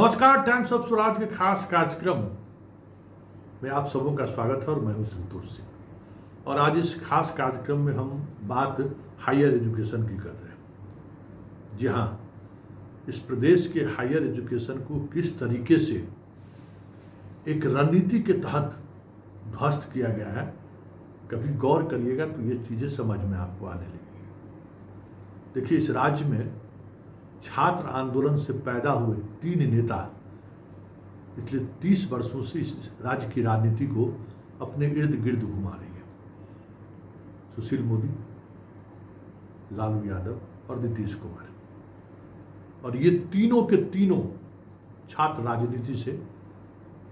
नमस्कार। Times of Swaraj के खास कार्यक्रम में आप सबों का स्वागत है और मैं हूं संतोष सिंह। और आज इस खास कार्यक्रम में हम बात हायर एजुकेशन की कर रहे हैं। जी हाँ, इस प्रदेश के हायर एजुकेशन को किस तरीके से एक रणनीति के तहत ध्वस्त किया गया है, कभी गौर करिएगा तो ये चीज़ें समझ में आपको आने लगेगी। देखिए, इस राज्य में छात्र आंदोलन से पैदा हुए 3 नेता पिछले 30 वर्षों से इस राज्य की राजनीति को अपने इर्द गिर्द घुमा रही है। सुशील मोदी, लालू यादव और नीतीश कुमार। और ये तीनों के तीनों छात्र राजनीति से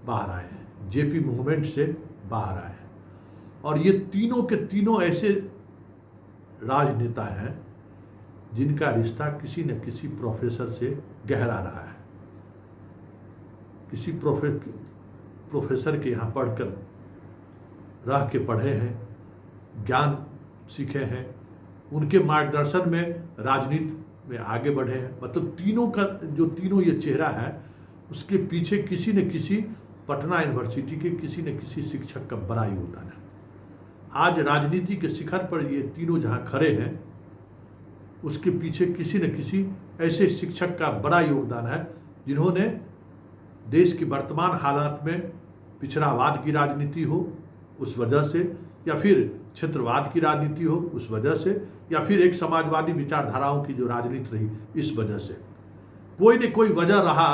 बाहर आए हैं, जेपी मूवमेंट से बाहर आए हैं। और ये तीनों के तीनों ऐसे राजनेता हैं जिनका रिश्ता किसी न किसी प्रोफेसर से गहरा रहा है। किसी प्रोफेसर के यहाँ पढ़कर रह के पढ़े हैं, ज्ञान सीखे हैं, उनके मार्गदर्शन में राजनीति में आगे बढ़े हैं। मतलब तीनों का जो तीनों ये चेहरा है, उसके पीछे किसी न किसी पटना यूनिवर्सिटी के किसी न किसी शिक्षक का बड़ा योगदान है। आज राजनीति के शिखर पर ये तीनों जहाँ खड़े हैं, उसके पीछे किसी न किसी ऐसे शिक्षक का बड़ा योगदान है जिन्होंने देश की वर्तमान हालात में पिछड़ावाद की राजनीति हो उस वजह से, या फिर क्षेत्रवाद की राजनीति हो उस वजह से, या फिर एक समाजवादी विचारधाराओं की जो राजनीति रही इस वजह से, कोई न कोई वजह रहा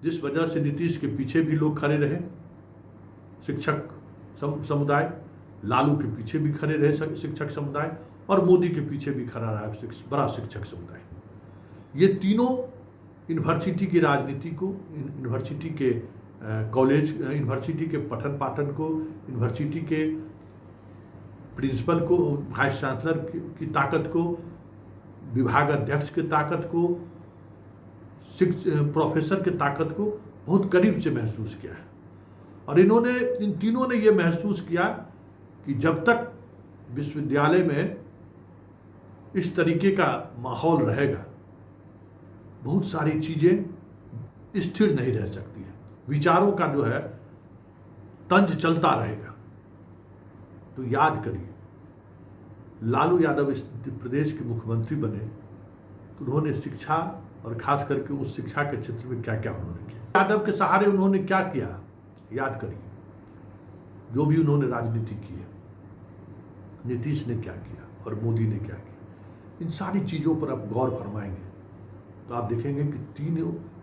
जिस वजह से नीतीश के पीछे भी लोग खड़े रहे। शिक्षक समुदाय, लालू के पीछे भी खड़े रहे शिक्षक समुदाय, और मोदी के पीछे भी खड़ा रहा है बड़ा शिक्षक समुदाय। ये तीनों यूनिवर्सिटी की राजनीति को, यूनिवर्सिटी के कॉलेज, यूनिवर्सिटी के पठन पाठन को, यूनिवर्सिटी के प्रिंसिपल को, वाइस चांसलर की ताकत को, विभाग अध्यक्ष की ताकत को, प्रोफेसर की ताकत को बहुत करीब से महसूस किया है। और इन तीनों ने ये महसूस किया कि जब तक विश्वविद्यालय में इस तरीके का माहौल रहेगा, बहुत सारी चीज़ें स्थिर नहीं रह सकती हैं, विचारों का जो है तंज चलता रहेगा। तो याद करिए, लालू यादव इस प्रदेश के मुख्यमंत्री बने तो उन्होंने शिक्षा और खास करके उस शिक्षा के क्षेत्र में क्या क्या उन्होंने किया। यादव के सहारे उन्होंने क्या किया, याद करिए। जो भी उन्होंने राजनीति की है, नीतीश ने क्या किया और मोदी ने क्या किया, इन सारी चीज़ों पर आप गौर फरमाएंगे तो आप देखेंगे कि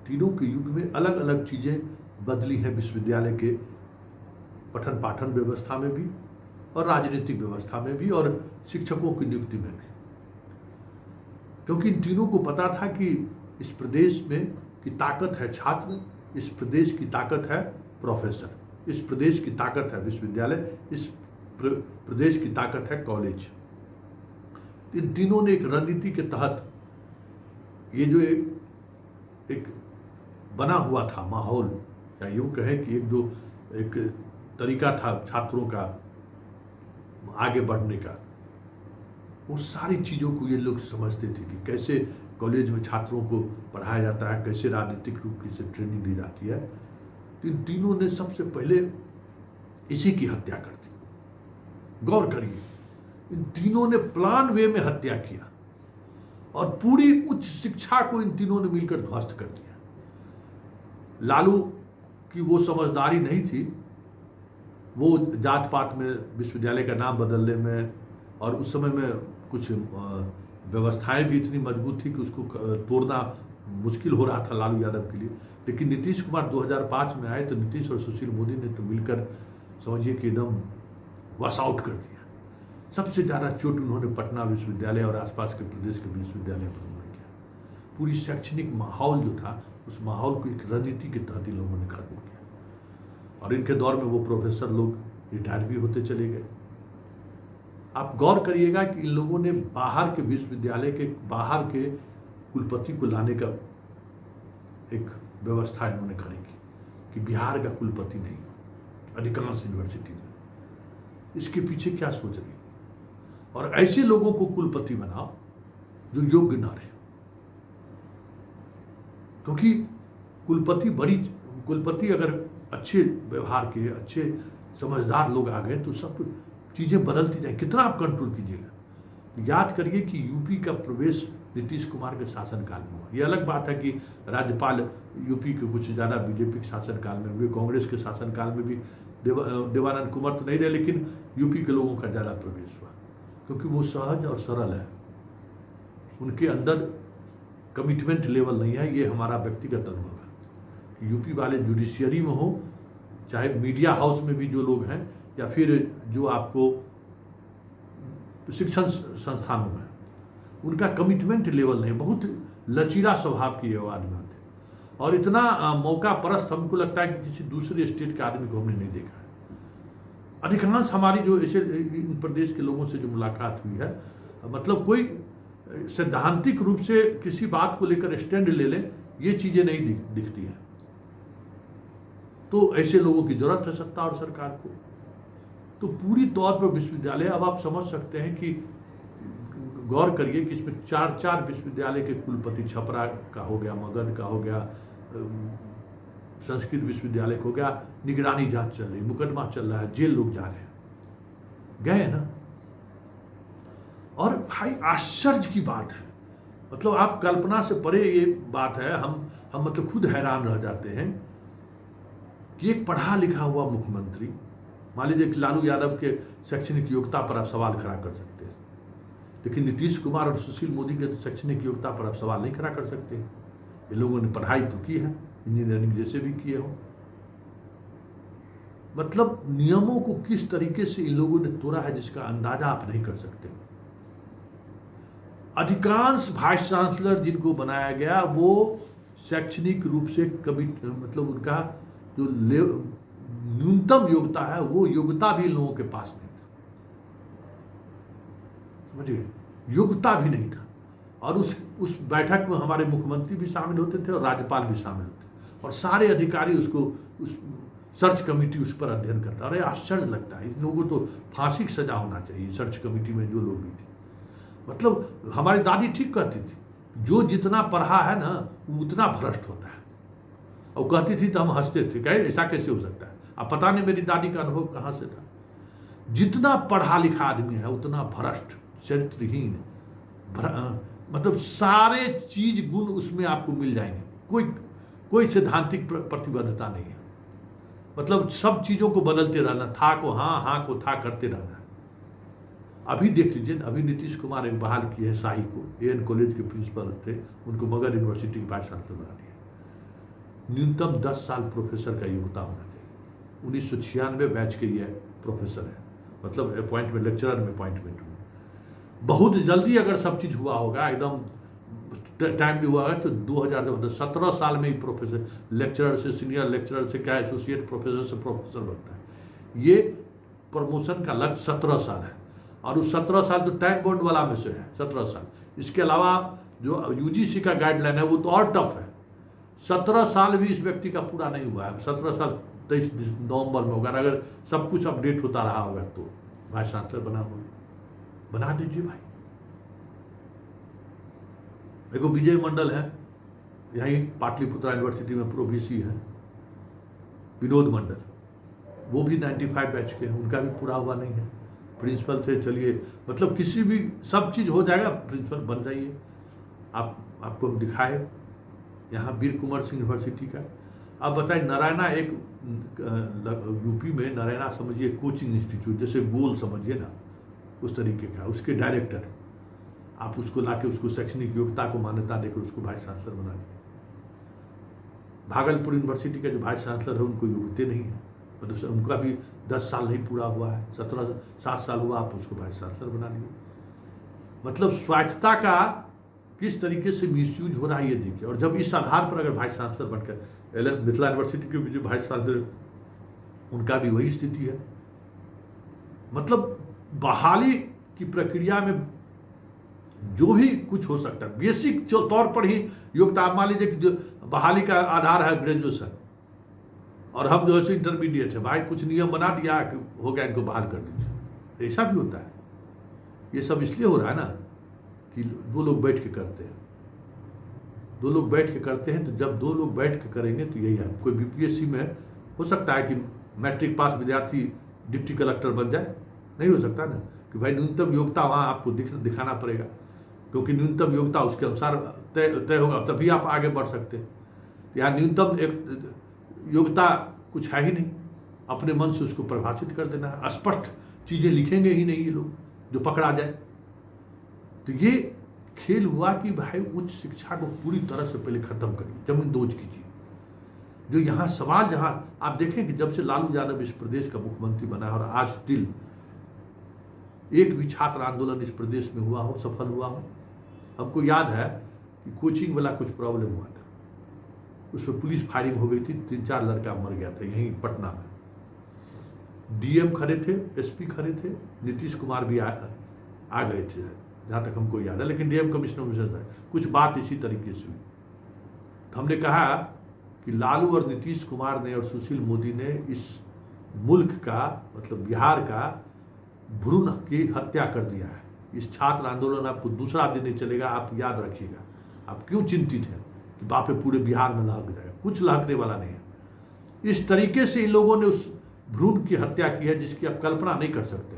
तीनों के युग में अलग अलग चीज़ें बदली हैं, विश्वविद्यालय के पठन पाठन व्यवस्था में भी और राजनीतिक व्यवस्था में भी और शिक्षकों की नियुक्ति में भी। क्योंकि इन तीनों को पता था कि इस प्रदेश में की ताकत है छात्र, इस प्रदेश की ताकत है प्रोफेसर, इस प्रदेश की ताकत है विश्वविद्यालय, इस प्रदेश की ताकत है कॉलेज। इन तीनों ने एक रणनीति के तहत ये जो एक बना हुआ था माहौल, या यूँ कहें कि एक तरीका था छात्रों का आगे बढ़ने का, वो सारी चीज़ों को ये लोग समझते थे कि कैसे कॉलेज में छात्रों को पढ़ाया जाता है, कैसे राजनीतिक रूप से ट्रेनिंग दी जाती है। तो इन तीनों ने सबसे पहले इसी की हत्या कर दी। गौर करिए, इन तीनों ने प्लान वे में हत्या किया और पूरी उच्च शिक्षा को इन तीनों ने मिलकर ध्वस्त कर दिया। लालू की वो समझदारी नहीं थी, वो जात पात में विश्वविद्यालय का नाम बदलने में, और उस समय में कुछ व्यवस्थाएं भी इतनी मजबूत थी कि उसको तोड़ना मुश्किल हो रहा था लालू यादव के लिए। लेकिन नीतीश कुमार 2005 में आए तो नीतीश और सुशील मोदी ने तो मिलकर समझिए कि एकदम वॉश आउट कर दिया। सबसे ज़्यादा चोट उन्होंने पटना विश्वविद्यालय और आसपास के प्रदेश के विश्वविद्यालय पर उन्होंने किया। पूरी शैक्षणिक माहौल जो था, उस माहौल को एक रणनीति के तहत इन लोगों ने खत्म किया। और इनके दौर में वो प्रोफेसर लोग रिटायर भी होते चले गए। आप गौर करिएगा कि इन लोगों ने बाहर के विश्वविद्यालय के बाहर के कुलपति को लाने का एक व्यवस्था इन्होंने खड़ी की कि बिहार का कुलपति नहीं, अधिकांश यूनिवर्सिटी में। इसके पीछे क्या सोच रही? और ऐसे लोगों को कुलपति बनाओ जो योग्य ना रहे, क्योंकि कुलपति अगर अच्छे व्यवहार के, अच्छे समझदार लोग आ गए तो सब चीज़ें बदलती जाए। कितना आप कंट्रोल कीजिएगा। याद करिए कि यूपी का प्रवेश नीतीश कुमार के शासनकाल में हुआ। ये अलग बात है कि राज्यपाल यूपी के कुछ ज़्यादा बीजेपी के शासनकाल में हुए, कांग्रेस के शासनकाल में भी देवानंद कुमार तो नहीं रहे, लेकिन यूपी के लोगों का ज़्यादा प्रवेश हुआ क्योंकि वो सहज और सरल है, उनके अंदर कमिटमेंट लेवल नहीं है। ये हमारा व्यक्तिगत अनुभव है। यूपी वाले जुडिशियरी में हो, चाहे मीडिया हाउस में भी जो लोग हैं, या फिर जो आपको शिक्षण संस्थानों में, उनका कमिटमेंट लेवल नहीं, बहुत लचीला स्वभाव के ये आदमी होते हैं। और इतना मौका परस्त हमको लगता है कि किसी दूसरे स्टेट के आदमी को हमने नहीं देखा है। अधिकांश हमारी जो ऐसे इन प्रदेश के लोगों से जो मुलाकात हुई है, मतलब कोई सैद्धांतिक रूप से किसी बात को लेकर स्टैंड ले लें, ये चीज़ें नहीं दिखती हैं। तो ऐसे लोगों की जरूरत है सत्ता और सरकार को। तो पूरी तौर पर विश्वविद्यालय, अब आप समझ सकते हैं कि गौर करिए कि इसमें 4 विश्वविद्यालय के कुलपति, छपरा का हो गया, मगध का हो गया, संस्कृत विश्वविद्यालय का हो गया, निगरानी जांच चल रही, मुकदमा चल रहा है, जेल लोग जा रहे हैं, गए ना। और भाई आश्चर्य की बात है, मतलब आप कल्पना से परे ये बात है। हम मतलब खुद हैरान रह जाते हैं कि एक पढ़ा लिखा हुआ मुख्यमंत्री, मान लीजिए कि लालू यादव के शैक्षणिक योग्यता पर आप सवाल खड़ा कर सकते हैं, लेकिन नीतीश कुमार और सुशील मोदी के शैक्षणिक योग्यता पर आप सवाल नहीं खड़ा कर सकते। ये लोगों ने पढ़ाई तो की है, इंजीनियरिंग जैसे भी किए हो। मतलब नियमों को किस तरीके से इन लोगों ने तोड़ा है जिसका अंदाजा आप नहीं कर सकते। अधिकांश वाइस चांसलर जिनको बनाया गया वो शैक्षणिक रूप से कभी, मतलब उनका जो न्यूनतम योग्यता है वो योग्यता भी इन लोगों के पास नहीं था, समझिए, योग्यता भी नहीं था। और उस बैठक में हमारे मुख्यमंत्री भी शामिल होते थे और राज्यपाल भी शामिल होते थे, और सारे अधिकारी उसको, उस सर्च कमेटी उस पर अध्ययन करता। अरे आश्चर्य लगता है, इन लोगों को तो फांसी की सजा होना चाहिए, सर्च कमेटी में जो लोग भी थे। मतलब हमारी दादी ठीक कहती थी, जो जितना पढ़ा है ना वो उतना भ्रष्ट होता है। और कहती थी तो हम हंसते थे, कहे ऐसा कैसे हो सकता है। अब पता नहीं मेरी दादी का अनुभव कहाँ से था। जितना पढ़ा लिखा आदमी है उतना भ्रष्ट, चरित्रहीन, मतलब सारे चीज गुण उसमें आपको मिल जाएंगे। कोई सैद्धांतिक प्रतिबद्धता नहीं है। मतलब सब चीजों को बदलते रहना, था को हाँ, हाँ को था करते रहना। अभी देख लीजिए, अभी नीतीश कुमार ने बहाल की है शाही को, एएन कॉलेज के प्रिंसिपल थे, उनको मगध यूनिवर्सिटी के वाइस चांसलर बना दिया। न्यूनतम 10 साल प्रोफेसर का योग्यता होना चाहिए। 1996 बैच के ये प्रोफेसर है, मतलब अपॉइंटमेंट, लेक्चरर में अपॉइंटमेंट हुआ। बहुत जल्दी अगर सब चीज हुआ होगा, एकदम टाइम भी हुआ है, तो 2017 साल में ही प्रोफेसर, लेक्चरर से, सीनियर लेक्चरर से क्या एसोसिएट प्रोफेसर से प्रोफेसर बनता है। ये प्रमोशन का लक्ष्य 17 साल है, और उस 17 साल तो टाइम बोर्ड वाला में से है 17 साल। इसके अलावा जो यूजीसी का गाइडलाइन है वो तो और टफ है। 17 साल भी इस व्यक्ति का पूरा नहीं हुआ है। 17 साल 23 नवंबर में होगा, अगर सब कुछ अपडेट होता रहा होगा तो वाइस चांसलर बना दीजिए भाई। देखो विजय मंडल है, यहीं पाटलिपुत्रा यूनिवर्सिटी में प्रोवीसी है। विनोद मंडल, वो भी 95 बैच के हैं, उनका भी पूरा हुआ नहीं है। प्रिंसिपल थे, चलिए, मतलब किसी भी सब चीज हो जाएगा, प्रिंसिपल बन जाइए। आपको दिखाए यहाँ वीर कुंवर सिंह यूनिवर्सिटी का। अब बताइए, नारायणा एक यूपी में, नारायणा समझिए कोचिंग इंस्टीट्यूट, जैसे गोल समझिए ना, उस तरीके का, उसके डायरेक्टर आप उसको लाके उसको शैक्षणिक योग्यता को मान्यता देकर उसको वाइस चांसलर बना दिए। भागलपुर यूनिवर्सिटी का जो वाइस चांसलर है उनको योग्यता नहीं है, मतलब उनका भी 10 साल नहीं पूरा हुआ है, 7 साल हुआ, आप उसको वाइस चांसलर बना दिए। मतलब स्वायत्तता का किस तरीके से मिसयूज हो रहा है ये देखिए। और जब इस आधार पर अगर वाइस चांसलर बनकर, मिथिला यूनिवर्सिटी के जो वाइस चांसलर, उनका भी वही स्थिति है। मतलब बहाली की प्रक्रिया में जो भी कुछ हो सकता है, बेसिक तौर पर ही योग्यता। आप मान लीजिए कि जो बहाली का आधार है ग्रेजुएशन, और हम जो है इंटरमीडिएट है, भाई कुछ नियम बना दिया कि हो गया, इनको बहाल कर दीजिए। ऐसा भी होता है। ये सब इसलिए हो रहा है ना कि वो लोग बैठ के करते हैं। दो लोग बैठ के करते हैं, तो जब दो लोग बैठ के करेंगे तो यही है। कोई बीपीएससी में हो सकता है कि मैट्रिक पास विद्यार्थी डिप्टी कलेक्टर बन जाए, नहीं हो सकता ना, कि भाई न्यूनतम योग्यता वहाँ आपको दिखाना पड़ेगा, क्योंकि न्यूनतम योग्यता उसके अनुसार तय होगा, तभी आप आगे बढ़ सकते हैं। यहाँ न्यूनतम एक योग्यता कुछ है ही नहीं, अपने मन से उसको परिभाषित कर देना है। स्पष्ट चीज़ें लिखेंगे ही नहीं ये लोग जो पकड़ा जाए। तो ये खेल हुआ कि भाई उच्च शिक्षा को पूरी तरह से पहले खत्म करिए, जमीन दोज कीजिए। जो यहाँ सवाल, जहाँ आप देखें कि जब से लालू यादव इस प्रदेश का मुख्यमंत्री बना है और आज स्टिल एक भी छात्र आंदोलन इस प्रदेश में हुआ हो, सफल हुआ हो। हमको याद है कि कोचिंग वाला कुछ प्रॉब्लम हुआ था, उस पर पुलिस फायरिंग हो गई थी, 3-4 लड़का मर गया था यहीं पटना में। डीएम खड़े थे, एसपी खड़े थे, नीतीश कुमार भी आ गए थे जहाँ तक हमको याद है, लेकिन डीएम कमिश्नर से कुछ बात इसी तरीके से हुई। तो हमने कहा कि लालू और नीतीश कुमार ने और सुशील मोदी ने इस मुल्क का, मतलब बिहार का भ्रूण की हत्या कर दिया है। इस छात्र आंदोलन आपको दूसरा दिन नहीं चलेगा, आप याद रखिएगा। आप क्यों चिंतित हैं कि बापे पूरे बिहार में लहक जाएगा? कुछ लहकने वाला नहीं है। इस तरीके से इन लोगों ने उस भ्रूण की हत्या की है जिसकी आप कल्पना नहीं कर सकते।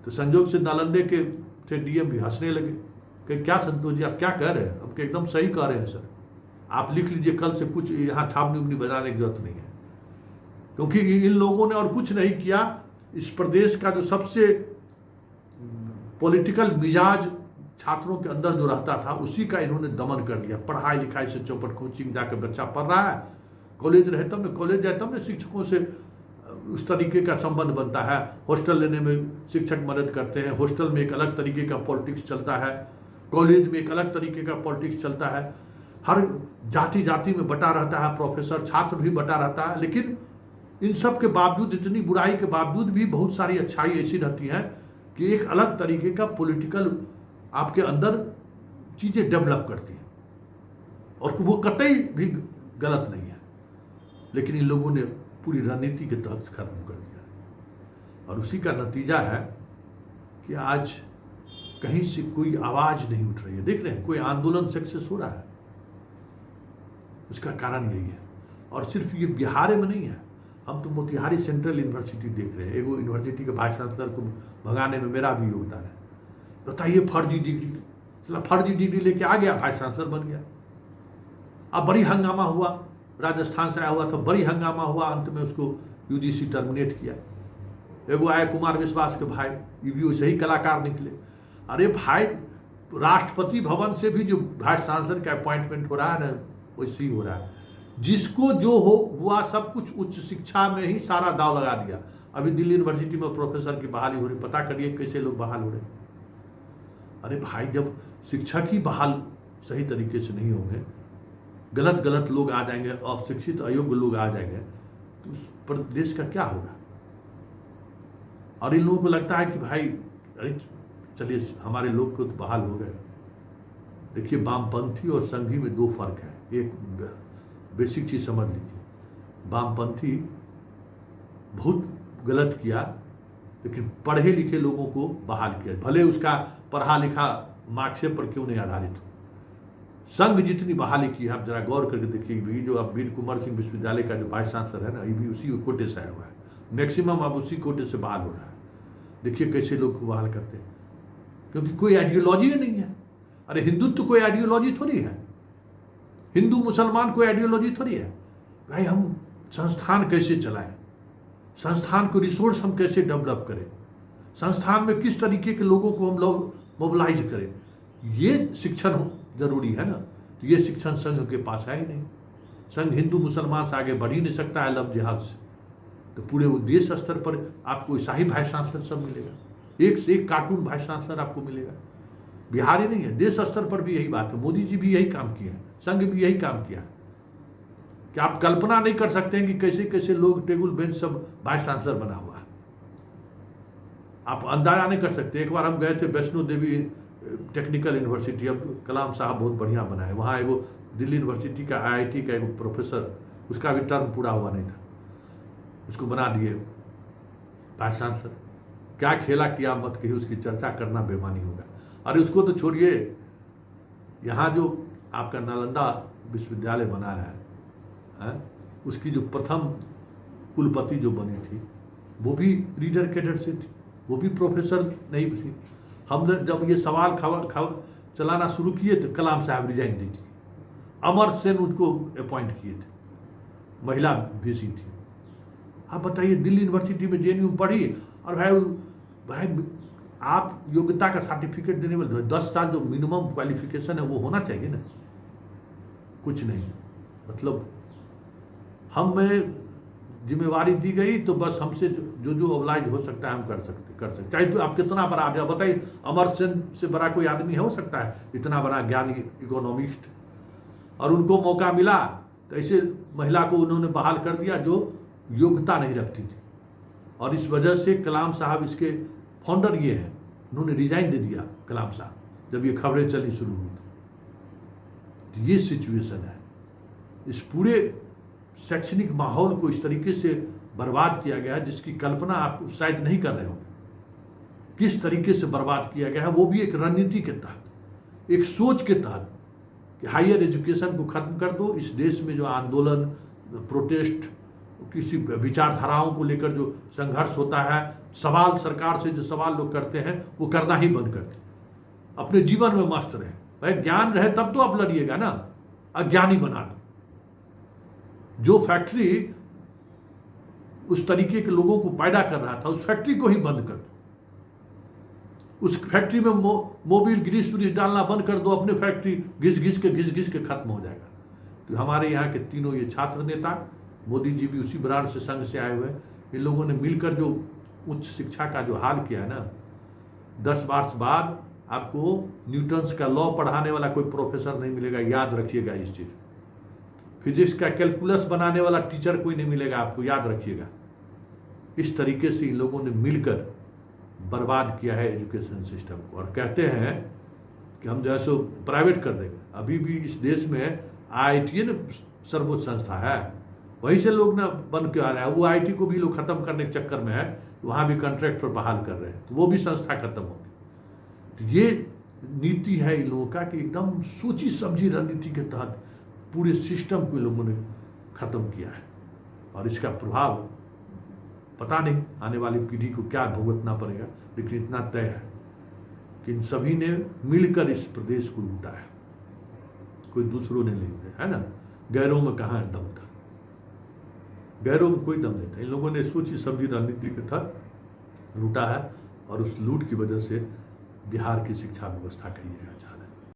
तो संजोग से नालंदे के थे डीएम भी हंसने लगे कि क्या संतोष जी आप क्या कह रहे हैं? अब के एकदम सही कह रहे हैं सर, आप लिख लीजिए, कल से कुछ यहाँ छापनी उबनी बजाने की जरूरत नहीं है। क्योंकि इन लोगों ने और कुछ नहीं किया, इस प्रदेश का जो सबसे पॉलिटिकल मिजाज छात्रों के अंदर जो रहता था उसी का इन्होंने दमन कर दिया। पढ़ाई लिखाई से चौपट, कोचिंग जाकर बच्चा पढ़ रहा है, कॉलेज रहे तब में, कॉलेज जाए तब में शिक्षकों से उस तरीके का संबंध बनता है। हॉस्टल लेने में शिक्षक मदद करते हैं, हॉस्टल में एक अलग तरीके का पॉलिटिक्स चलता है, कॉलेज में एक अलग तरीके का पॉलिटिक्स चलता है। हर जाति जाति में बटा रहता है, प्रोफेसर छात्र भी बटा रहता है। लेकिन इन सब के बावजूद, इतनी बुराई के बावजूद भी बहुत सारी अच्छाई ऐसी रहती है कि एक अलग तरीके का पॉलिटिकल आपके अंदर चीज़ें डेवलप करती हैं, और वो कतई भी गलत नहीं है। लेकिन इन लोगों ने पूरी रणनीति के तहत खत्म कर दिया, और उसी का नतीजा है कि आज कहीं से कोई आवाज नहीं उठ रही है। देख रहे हैं कोई आंदोलन सक्सेस हो रहा है, उसका कारण यही है। और सिर्फ ये बिहार में नहीं है, हम तो मोतिहारी सेंट्रल यूनिवर्सिटी देख रहे हैं। एगो यूनिवर्सिटी के वाइस चांसलर को भगाने में मेरा भी योगदान है। बताइए, फर्जी डिग्री, चला फर्जी डिग्री लेके आ गया, वाइस चांसलर बन गया। अब बड़ी हंगामा हुआ, राजस्थान से आया हुआ था, बड़ी हंगामा हुआ, अंत में उसको यूजीसी टर्मिनेट किया। एगो आए कुमार विश्वास के भाई, ये भी वैसे ही कलाकार निकले। अरे भाई, राष्ट्रपति भवन से भी जो वाइस चांसलर का अपॉइंटमेंट हो रहा है ना, वैसे ही हो रहा है। जिसको जो हो हुआ, सब कुछ उच्च शिक्षा में ही सारा दाव लगा दिया। अभी दिल्ली यूनिवर्सिटी में प्रोफेसर की बहाली हो रही, पता करिए कैसे लोग बहाल हो रहे। अरे भाई, जब शिक्षक ही बहाल सही तरीके से नहीं होंगे, गलत गलत लोग आ जाएंगे, अशिक्षित अयोग्य लोग आ जाएंगे, तो उस प्रदेश का क्या होगा? और इन लोगों को लगता है कि भाई अरे चलिए हमारे लोग को तो बहाल हो गए। देखिए, वामपंथी और संघी में दो फर्क है। एक बेसिक चीज समझ लीजिए, वामपंथी बहुत गलत किया, लेकिन पढ़े लिखे लोगों को बहाल किया, भले उसका पढ़ा लिखा मार्क्सों पर क्यों नहीं आधारित हो। संघ जितनी बहाली की है, आप जरा गौर करके देखिए। जो अब वीर कुंवर सिंह विश्वविद्यालय का जो वाइस चांसलर है ना, ये भी उसी कोटे से आया हुआ है। मैक्सिमम अब उसी कोटे से बहाल हो रहा है। देखिए कैसे लोग को बहाल करते हैं, क्योंकि कोई आइडियोलॉजी नहीं है। अरे हिंदुत्व कोई आइडियोलॉजी थोड़ी है, हिंदू मुसलमान कोई आइडियोलॉजी थोड़ी है। भाई, हम संस्थान कैसे चलाएं, संस्थान को रिसोर्स हम कैसे डेवलप करें, संस्थान में किस तरीके के लोगों को हम लोग मोबिलाइज करें, ये शिक्षण जरूरी है ना। तो ये शिक्षण संघ के पास है ही नहीं। संघ हिंदू मुसलमान से आगे बढ़ ही नहीं सकता है लव जिहाद से। तो पूरे देश स्तर पर आपको ऐसा ही वाइस चांसलर सब मिलेगा, एक से एक कार्टून वाइस चांसलर आपको मिलेगा। बिहार ही नहीं है, देश स्तर पर भी यही बात है। मोदी जी भी यही काम किए हैं, संघ भी यही काम किया कि आप कल्पना नहीं कर सकते हैं कि कैसे कैसे लोग टेबल बेंच सब वाइस चांसलर बना हुआ है। आप अंदाजा नहीं कर सकते। एक बार हम गए थे वैष्णो देवी टेक्निकल यूनिवर्सिटी, अब कलाम साहब बहुत बढ़िया बना है वहाँ। एगो दिल्ली यूनिवर्सिटी का IIT का एगो प्रोफेसर, उसका भी टर्म पूरा हुआ नहीं था, उसको बना दिए वाइस चांसलर। क्या खेला किया मत कही, उसकी चर्चा करना बेमानी होगा। अरे उसको तो छोड़िए, यहाँ जो आपका नालंदा विश्वविद्यालय बना है, उसकी जो प्रथम कुलपति जो बनी थी वो भी रीडर कैडर से थी, वो भी प्रोफेसर नहीं थी। हमने जब ये सवाल खबर चलाना शुरू किए तो कलाम साहब रिजाइन दी थी, अमर सेन उनको अपॉइंट किए थे, महिला VC थी। आप बताइए, दिल्ली यूनिवर्सिटी में JNU में पढ़ी और भाई आप योग्यता का सर्टिफिकेट देने वाले 10 साल जो मिनिमम क्वालिफिकेशन है वो होना चाहिए ना, कुछ नहीं। मतलब हमें जिम्मेवारी दी गई तो बस हमसे जो ऑब्लाइज हो सकता है हम कर सकते, चाहे तो आप कितना बड़ा आप बताइए, अमर सेन से बड़ा कोई आदमी हो सकता है, इतना बड़ा ज्ञानी इकोनॉमिस्ट, और उनको मौका मिला तो ऐसे महिला को उन्होंने बहाल कर दिया जो योग्यता नहीं रखती थी। और इस वजह से कलाम साहब, इसके फाउंडर ये हैं, उन्होंने रिजाइन दे दिया कलाम साहब जब ये खबरें चलनी शुरू हुई। तो ये सिचुएशन है, इस पूरे शैक्षणिक माहौल को इस तरीके से बर्बाद किया गया है जिसकी कल्पना आप शायद नहीं कर रहे होंगे। किस तरीके से बर्बाद किया गया है, वो भी एक रणनीति के तहत, एक सोच के तहत कि हायर एजुकेशन को खत्म कर दो। इस देश में जो आंदोलन, प्रोटेस्ट, किसी विचारधाराओं को लेकर जो संघर्ष होता है, सवाल सरकार से जो सवाल लोग करते हैं वो करना ही बंद कर दें, अपने जीवन में मस्त रहे। भाई ज्ञान रहे तब तो आप लड़िएगा ना, अज्ञानी बना दो। जो फैक्ट्री उस तरीके के लोगों को पैदा कर रहा था उस फैक्ट्री को ही बंद कर दो, उस फैक्ट्री में मोबिल ग्रीस व्रीस डालना बंद कर दो, अपने फैक्ट्री घिस घिस के खत्म हो जाएगा। तो हमारे यहाँ के तीनों ये छात्र नेता, मोदी जी भी उसी ब्रांड से संघ से आए हुए हैं, इन लोगों ने मिलकर जो उच्च शिक्षा का जो हाल किया है ना, 10 वर्ष बाद आपको न्यूटन्स का लॉ पढ़ाने वाला कोई प्रोफेसर नहीं मिलेगा, याद रखिएगा इस चीज। फिजिक्स का कैलकुलस बनाने वाला टीचर कोई नहीं मिलेगा आपको, याद रखिएगा। इस तरीके से इन लोगों ने मिलकर बर्बाद किया है एजुकेशन सिस्टम को, और कहते हैं कि हम जैसे प्राइवेट कर देंगे। अभी भी इस देश में IIT ने सर्वोच्च संस्था है, वहीं से लोग ना बन के आ रहे हैं। वो IIT को भी लोग खत्म करने के चक्कर में है, वहाँ भी कॉन्ट्रैक्ट पर बहाल कर रहे हैं, तो वो भी संस्था खत्म होगी। तो ये नीति है इन लोगों का कि एकदम सोची समझी रणनीति के तहत पूरे सिस्टम को लोगों ने खत्म किया है, और इसका प्रभाव पता नहीं आने वाली पीढ़ी को क्या भुगतना पड़ेगा। लेकिन इतना तय है कि इन सभी ने मिलकर इस प्रदेश को लूटा है, कोई दूसरों ने नहीं दिया है ना। गैरों में कहाँ दम था, गैरों में कोई दम नहीं था। इन लोगों ने सोची समझी रणनीति के तहत लूटा है, और उस लूट की वजह से बिहार की शिक्षा व्यवस्था कही जाए।